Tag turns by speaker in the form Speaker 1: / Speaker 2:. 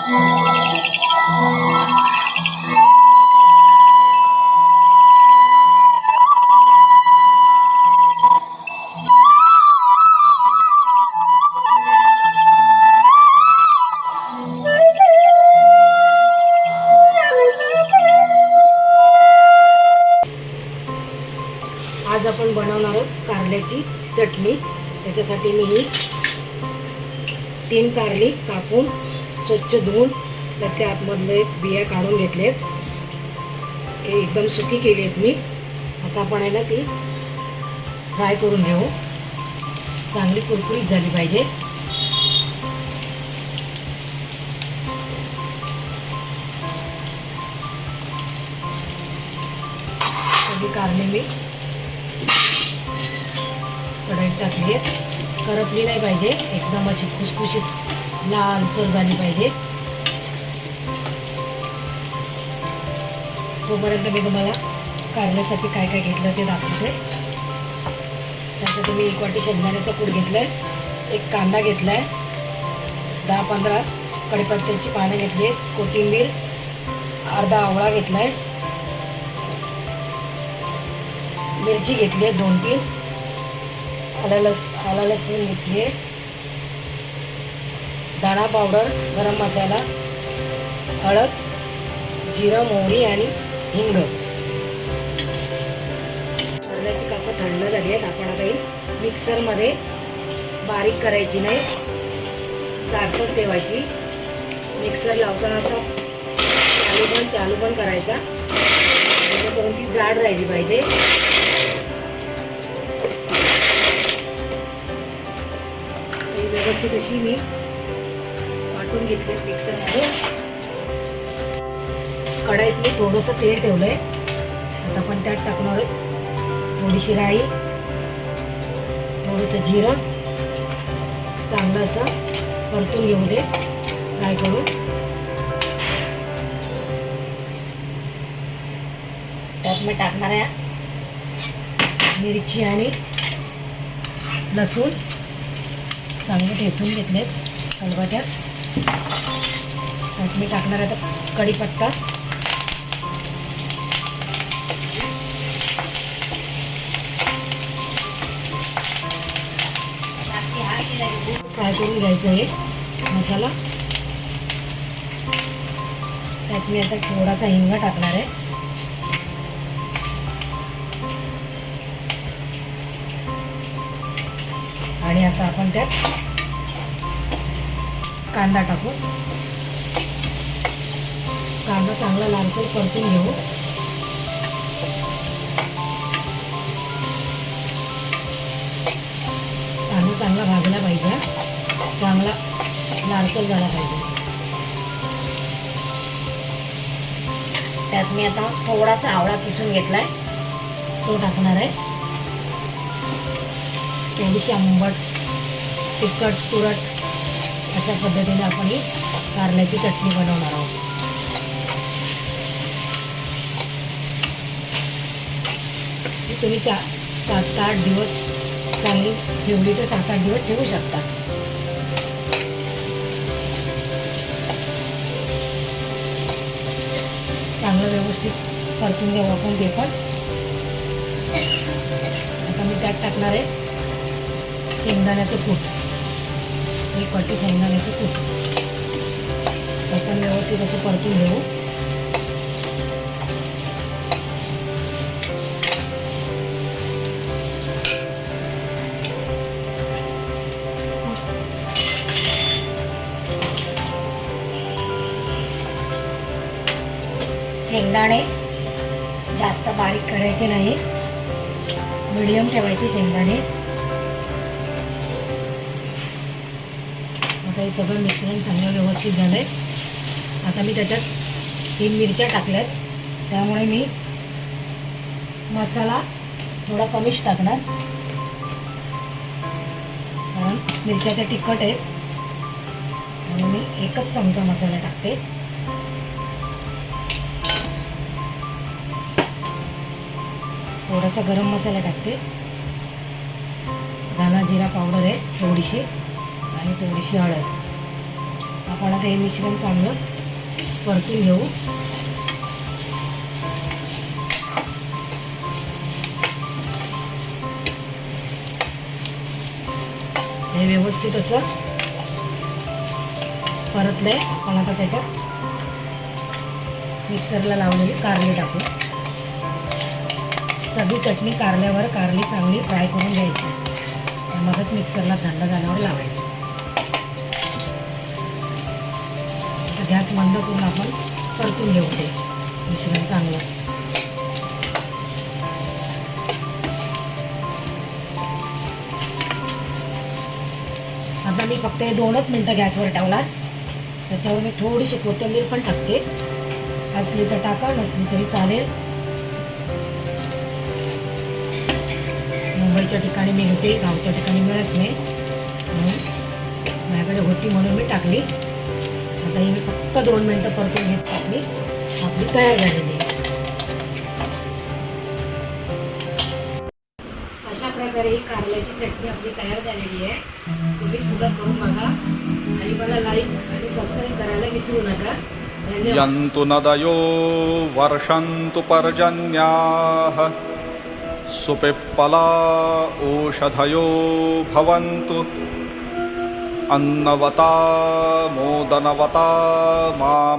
Speaker 1: आज आपण बनवणार आहोत कारल्याची चटणी। त्याच्यासाठी मी ही 3 कारली कापून स्वच्छ धुवून त्याच्या आतमधले बिया काढून घेतलेत। हे एकदम सुकी केली आहेत मी। आता आपण याला ती फ्राय करून घेऊ। चांगली कुरकुरीत झाली पाहिजे। सगळी कारली मी कढईत टाकली आहेत। करपली नाही पाहिजे, एकदम अशी खुसखुशीत लालसर झाली पाहिजे। तोपर्यंत मी तुम्हाला कारल्यासाठी काय काय घेतलं ते दाखवते। त्यासाठी मी 1 वाटी शेंगदाण्याचा कूट घेतलाय, 1 कांदा घेतलाय, 10-15 कढीपत्त्याची पानं घेतली, कोथिंबीर, अर्धा आवळा घेतलाय, मिरची घेतली 2-3, आला लसूण घेतली, धना पावडर, गरम मसाला, हळद, जिरं, मोहरी आणि हिंग। कारल्याची कापं थंड झाली आहेत। आपण आता ही मिक्सरमध्ये बारीक करायची नाही, जाडसर ठेवायची। मिक्सर लावताना असा चालू पण करायचा, जेणेकरून ती जाड राहिली पाहिजे। व्यवस्थित अशी मी वाटून घेतले मिक्सरमध्ये। कढईत मी थोडंसं तेल ठेवलंय। आता आपण त्यात टाकणार आहोत थोडीशी राई, थोडंसं जिरं, चांगलं असं परतून घेऊ दे फ्राय करून। त्यात मी टाकणार आहे मिरची आणि लसूण, चांगले ठेचून घेतलेत खलबत्त्यात। त्यात मी टाकणार आहे आता कढीपत्ता, फ्राय करून घ्यायचं आहे मसाला। त्यात मी आता थोडासा हिंग टाकणार आहे। आणि आता आपण त्यात कांदा टाकू। कांदा चांगला लालसर परतून घेऊ। कांदा चांगला भाजला पाहिजे, चांगला लालसर झाला पाहिजे। त्यात मी आता थोडासा आवळा किसून घेतलाय, तो टाकणार आहे। थोडीशी आंबट, तिखट, तुरट अशा पद्धतीने आपण ही कारल्याची चटणी बनवणार आहोत। तुम्ही 7-8 दिवस चांगली ठेवली तर 7-8 दिवस ठेवू शकता। चांगलं व्यवस्थित परतून घेऊ आपण ते पण। आता मी त्यात टाकणार आहे शेंगदाण्याचं कूट, 1 वाटी शेंगदाण्याचं कूट। आपण व्यवस्थित असं परतून घेऊ। शेंगदाणे जास्त बारीक करायचे नाही, मीडियम ठेवायचे शेंगदाणे। आता हे सगळं मिश्रण चांगलं व्यवस्थित झालंय। आता मी त्याच्यात 3 मिरच्या टाकल्यात, त्यामुळे मी मसाला थोडा कमीच टाकणार, कारण मिरच्या त्या तिखट आहेत। म्हणून मी 1च चमचा मसाला टाकते। थोडासा गरम मसाला टाकते, धना जिरा पावडर आहे थोडीशी, आणि थोडीशी हळद, आपण आता हे मिश्रण चांगलं परतून घेऊ. हे व्यवस्थित असं परतलंय. आपण आता त्याच्यात मिक्सरला लावलेली कारली टाकू. सगळी चटणी कारल्यावर कारली चांगली फ्राय करून घ्यायची. मगच मिक्सरला थंड झाल्यावर लावायची. आता गॅस बंद करून आपण परतून घेऊ ते मिश्रण चांगलं. आता मी फक्त 2च मिनटं गॅसवर ठेवणार. त्याच्यावर मी थोडीशी कोथिंबीर पण टाकते. असली तर टाका, नसली तरी चालेल. मुंबईच्या ठिकाणी मी घेते, गावच्या ठिकाणी मिळत नाही म्हणून माझ्याकडे होती म्हणून मी टाकली. आता ही मी फक्त 2 मिनटं परतून घेत टाकली. आपली तयार झालेली आहे. अशा प्रकारे ही कारल्याची चटणी आपली तयार झालेली आहे. तुम्ही सुद्धा करून बघा आणि मला लाईक आणि सबस्क्राईब करायला विसरू नका. धन्यवाद.
Speaker 2: यन्तु नदयो वर्षन्तु पर्जन्याः सुपिप्पला ओषधयो भवन्तु अन्नवता मोदनवता मा